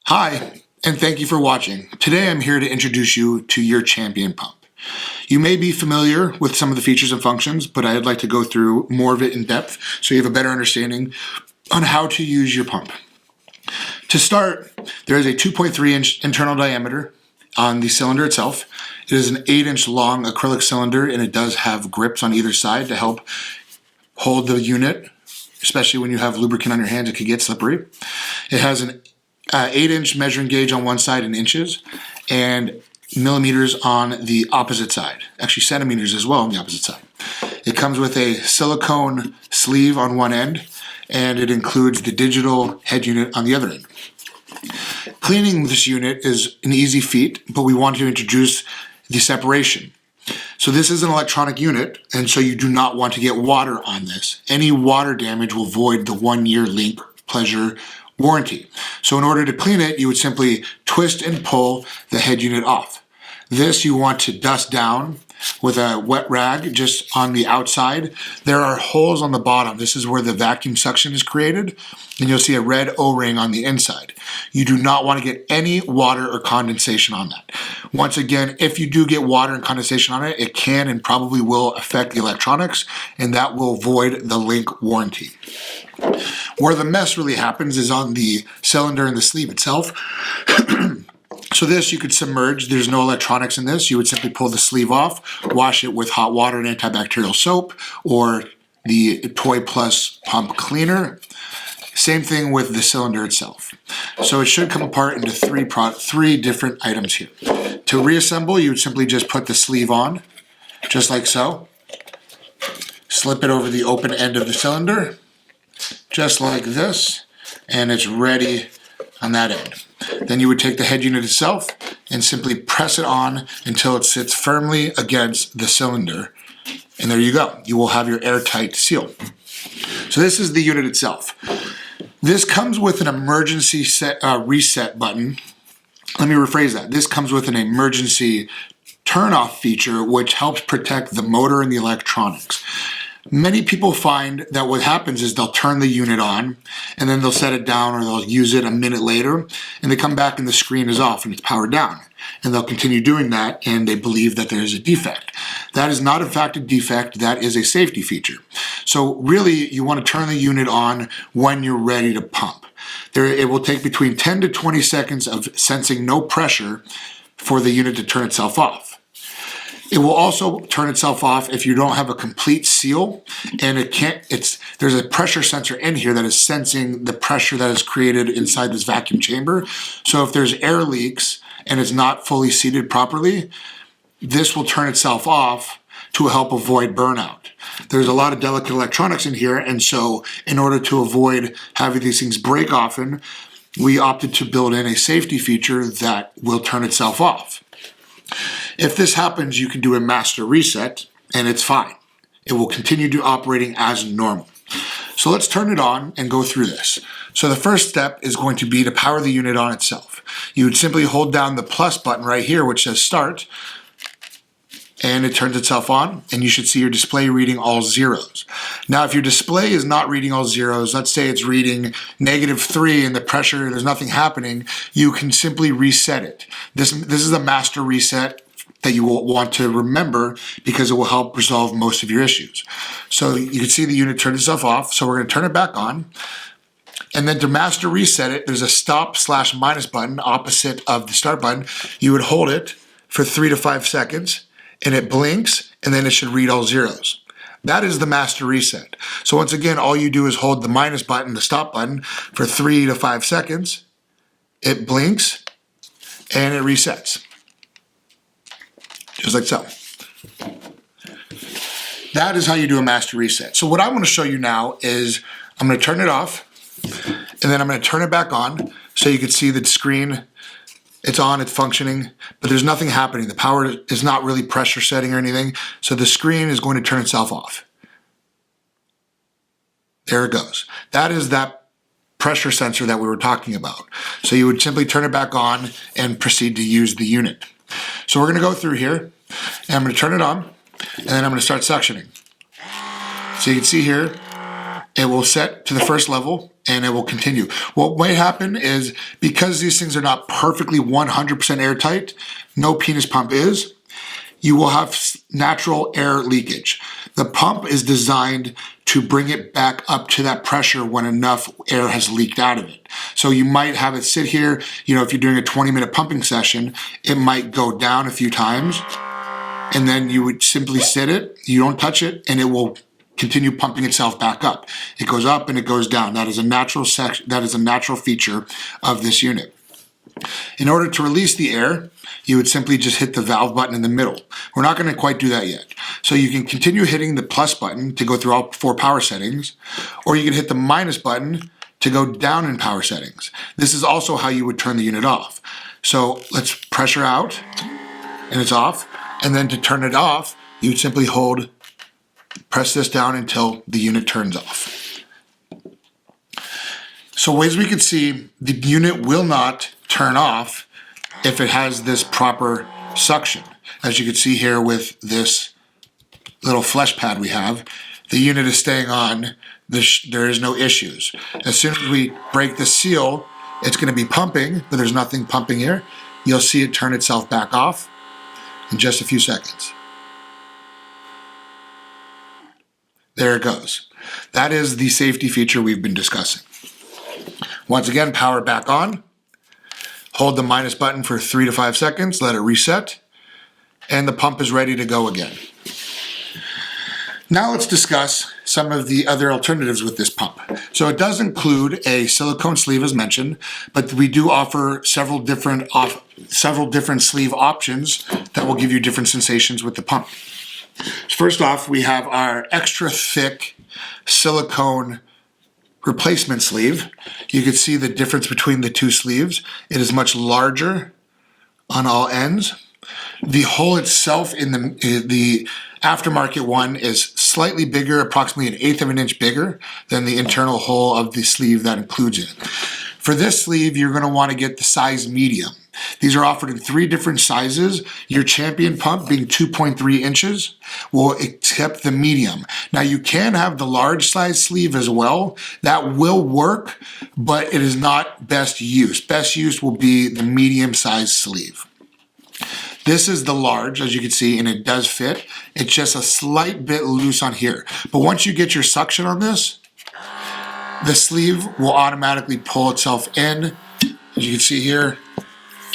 Hi, and thank you for watching. Today I'm here to introduce you to your champion pump. You may be familiar with some of the features and functions, but I'd like to go through more of it in depth so you have a better understanding on how to use your pump. To start, there is a 2.3-inch internal diameter on the cylinder itself. It is an 8-inch long acrylic cylinder, and it does have grips on either side to help hold the unit, especially when you have lubricant on your hands, it could get slippery. It has an 8-inch measuring gauge on one side in inches and millimeters on the opposite side, actually centimeters as well on the opposite side. It comes with a silicone sleeve on one end, and it includes the digital head unit on the other end. Cleaning this unit is an easy feat, but we want to introduce the separation. So this is an electronic unit, and so you do not want to get water on this. Any water damage will void the 1-year Lynk pleasure warranty. So in order to clean it, you would simply twist and pull the head unit off. This you want to dust down with a wet rag just on the outside. There are holes on the bottom. This is where the vacuum suction is created, and you'll see a red O-ring on the inside. You do not want to get any water or condensation on that. Once again, if you do get water and condensation on it, it can and probably will affect the electronics, and that will void the Lynk warranty. Where the mess really happens is on the cylinder and the sleeve itself. So this you could submerge. There's no electronics in this. You would simply pull the sleeve off, wash it with hot water and antibacterial soap or the Toy Plus pump cleaner. Same thing with the cylinder itself. So it should come apart into three different items here. To reassemble, you would simply just put the sleeve on, just like so. Slip it over the open end of the cylinder, just like this, and it's ready on that end. Then you would take the head unit itself and simply press it on until it sits firmly against the cylinder. And there you go. You will have your airtight seal. So this is the unit itself. This comes with an emergency reset button. Let me rephrase that. This comes with an emergency turn-off feature which helps protect the motor and the electronics. Many people find that what happens is they'll turn the unit on and then they'll set it down, or they'll use it a minute later and they come back and the screen is off and it's powered down. And they'll continue doing that and they believe that there is a defect. That is not in fact a defect, that is a safety feature. So really you want to turn the unit on when you're ready to pump. It will take between 10 to 20 seconds of sensing no pressure for the unit to turn itself off. It will also turn itself off if you don't have a complete seal, and there's a pressure sensor in here that is sensing the pressure that is created inside this vacuum chamber. So if there's air leaks and it's not fully seated properly, this will turn itself off to help avoid burnout. There's a lot of delicate electronics in here, and so in order to avoid having these things break often, we opted to build in a safety feature that will turn itself off. If this happens, you can do a master reset and it's fine. It will continue to operating as normal. So let's turn it on and go through this. So the first step is going to be to power the unit on itself. You would simply hold down the plus button right here which says start, and it turns itself on, and you should see your display reading all zeros. Now if your display is not reading all zeros, let's say it's reading -3 and the pressure, there's nothing happening, you can simply reset it. This is a master reset that you will want to remember because it will help resolve most of your issues. So you can see the unit turned itself off, so we're going to turn it back on. And then to master reset it, there's a stop/minus button opposite of the start button. You would hold it for 3 to 5 seconds, and it blinks, and then it should read all zeros. That is the master reset. So once again, all you do is hold the minus button, the stop button, for 3 to 5 seconds. It blinks, and it resets. Just like so. That is how you do a master reset. So what I want to show you now is I'm going to turn it off, and then I'm going to turn it back on so you can see the screen. It's on, it's functioning, but there's nothing happening. The power is not really pressure setting or anything, so the screen is going to turn itself off. There it goes. That is that pressure sensor that we were talking about. So you would simply turn it back on and proceed to use the unit. So we're going to go through here, and I'm going to turn it on, and then I'm going to start suctioning. So you can see here, it will set to the first level, and it will continue. What might happen is, because these things are not perfectly 100% airtight, no penis pump is, you will have natural air leakage. The pump is designed to bring it back up to that pressure when enough air has leaked out of it. So you might have it sit here, if you're doing a 20-minute pumping session, it might go down a few times, and then you would simply sit it, you don't touch it, and it will continue pumping itself back up. It goes up and it goes down. That is a natural feature of this unit. In order to release the air, you would simply just hit the valve button in the middle. We're not going to quite do that yet. So you can continue hitting the plus button to go through all 4 power settings, or you can hit the minus button to go down in power settings. This is also how you would turn the unit off. So let's pressure out, and it's off. And then to turn it off, you would simply press this down until the unit turns off. So as we can see, the unit will not turn off if it has this proper suction. As you can see here with this little flesh pad we have, the unit is staying on, there is no issues. As soon as we break the seal, it's going to be pumping, but there's nothing pumping here. You'll see it turn itself back off in just a few seconds. There it goes. That is the safety feature we've been discussing. Once again, power back on. Hold the minus button for 3 to 5 seconds, let it reset, and the pump is ready to go again. Now let's discuss some of the other alternatives with this pump. So it does include a silicone sleeve as mentioned, but we do offer several different sleeve options that will give you different sensations with the pump. First off, we have our extra thick silicone replacement sleeve. You can see the difference between the 2 sleeves. It is much larger on all ends. The hole itself in the aftermarket one is slightly bigger, approximately 1/8 of an inch bigger than the internal hole of the sleeve that includes it. For this sleeve, you're going to want to get the size medium. These are offered in 3 different sizes. Your champion pump, being 2.3 inches, will accept the medium. Now you can have the large size sleeve as well. That will work, but it is not best use. Best use will be the medium size sleeve. This is the large, as you can see, and it does fit. It's just a slight bit loose on here. But once you get your suction on this, the sleeve will automatically pull itself in, as you can see here,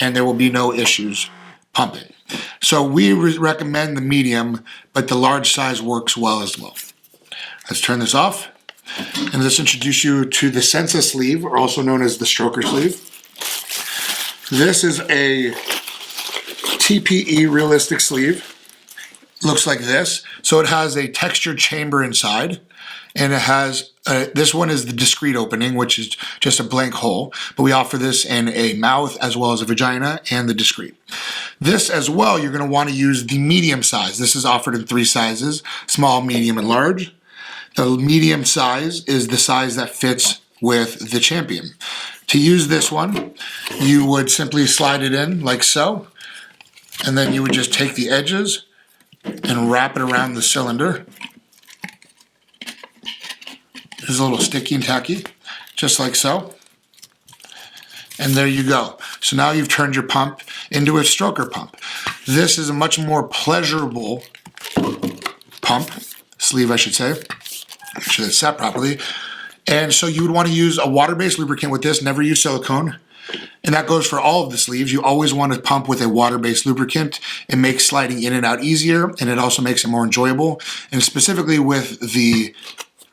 and there will be no issues pumping. So we recommend the medium, but the large size works well as well. Let's turn this off, and let's introduce you to the 𝗖cie sleeve, or also known as the stroker sleeve. This is a TPE realistic sleeve. Looks like this. So it has a textured chamber inside, and it has this one is the discrete opening, which is just a blank hole, but we offer this in a mouth as well as a vagina and the discrete. This as well, you're going to want to use the medium size. This is offered in 3 sizes: small, medium, and large. The medium size is the size that fits with the champion. To use this one, you would simply slide it in like so, and then you would just take the edges and wrap it around the cylinder. It's a little sticky and tacky, just like so. And there you go. So now you've turned your pump into a stroker pump. This is a much more pleasurable pump, sleeve I should say. Make sure it's set properly. And so you would want to use a water-based lubricant with this, never use silicone. And that goes for all of the sleeves. You always want to pump with a water-based lubricant. It makes sliding in and out easier, and it also makes it more enjoyable. And specifically with the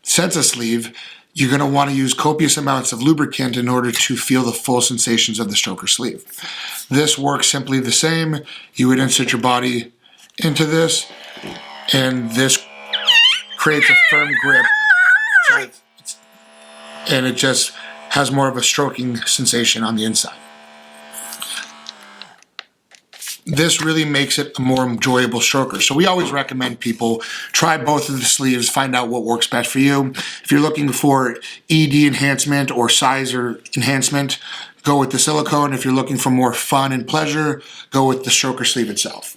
𝗖cie sleeve, you're going to want to use copious amounts of lubricant in order to feel the full sensations of the stroker sleeve. This works simply the same. You would insert your body into this, and this creates a firm grip. And it just has more of a stroking sensation on the inside. This really makes it a more enjoyable stroker. So we always recommend people try both of the sleeves, find out what works best for you. If you're looking for ED enhancement or size or enhancement, go with the silicone. If you're looking for more fun and pleasure, go with the stroker sleeve itself.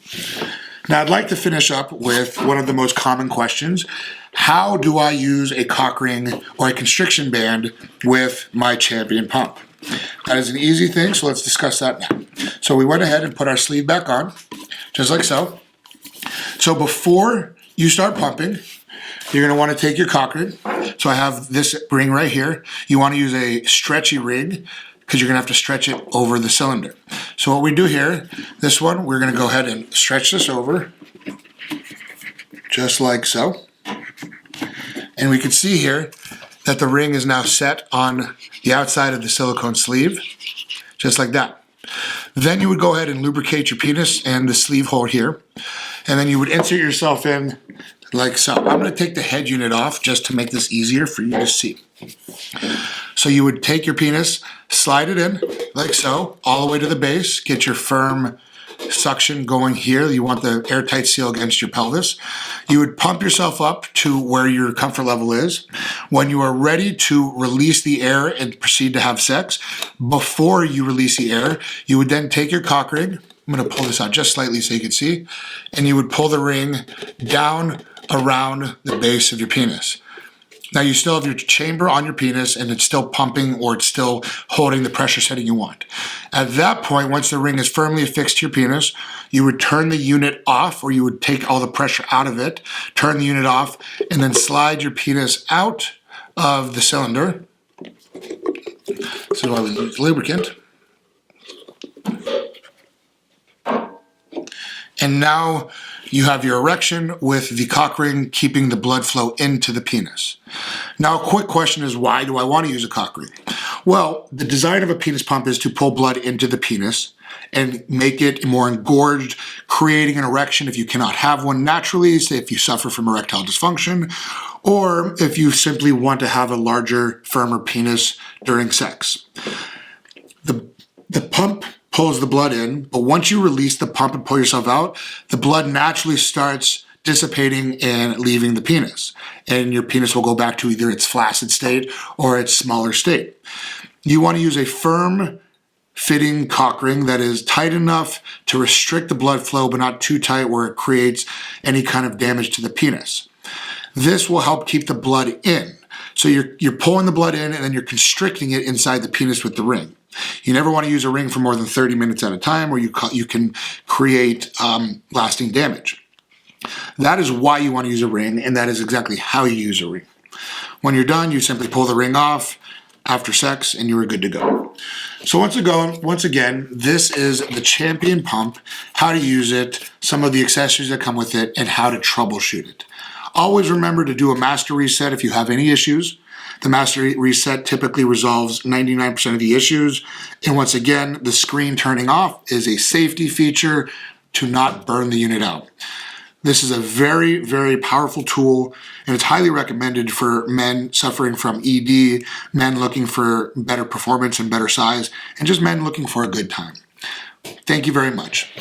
Now I'd like to finish up with one of the most common questions. How do I use a cock ring or a constriction band with my champion pump? That is an easy thing, so let's discuss that now. So we went ahead and put our sleeve back on, just like so. So before you start pumping, you're going to want to take your cock ring. So I have this ring right here. You want to use a stretchy ring because you're going to have to stretch it over the cylinder. So what we do here, this one, we're going to go ahead and stretch this over, just like so. And we can see here that the ring is now set on the outside of the silicone sleeve, just like that. Then you would go ahead and lubricate your penis and the sleeve hole here, and then you would insert yourself in like so. I'm going to take the head unit off just to make this easier for you to see. So you would take your penis, slide it in like so, all the way to the base, get your firm suction going here. You want the airtight seal against your pelvis. You would pump yourself up to where your comfort level is. When you are ready to release the air and proceed to have sex, before you release the air, you would then take your cock ring. I'm going to pull this out just slightly so you can see, and you would pull the ring down around the base of your penis. Now you still have your chamber on your penis and it's still pumping or it's still holding the pressure setting you want. At that point, once the ring is firmly affixed to your penis, you would turn the unit off, or you would take all the pressure out of it, turn the unit off, and then slide your penis out of the cylinder. This is why we use lubricant. And now you have your erection with the cock ring keeping the blood flow into the penis. Now a quick question is, why do I want to use a cock ring? Well, the design of a penis pump is to pull blood into the penis and make it more engorged, creating an erection if you cannot have one naturally, say if you suffer from erectile dysfunction, or if you simply want to have a larger, firmer penis during sex. The pump pulls the blood in, but once you release the pump and pull yourself out, the blood naturally starts dissipating and leaving the penis. And your penis will go back to either its flaccid state or its smaller state. You want to use a firm fitting cock ring that is tight enough to restrict the blood flow, but not too tight where it creates any kind of damage to the penis. This will help keep the blood in. So you're pulling the blood in and then you're constricting it inside the penis with the ring. You never want to use a ring for more than 30 minutes at a time, or you can create lasting damage. That is why you want to use a ring, and that is exactly how you use a ring. When you're done, you simply pull the ring off after sex, and you are good to go. So once again, this is the Champion pump, how to use it, some of the accessories that come with it, and how to troubleshoot it. Always remember to do a master reset if you have any issues. The master reset typically resolves 99% of the issues. And once again, the screen turning off is a safety feature to not burn the unit out. This is a very, very powerful tool, and it's highly recommended for men suffering from ED, men looking for better performance and better size, and just men looking for a good time. Thank you very much.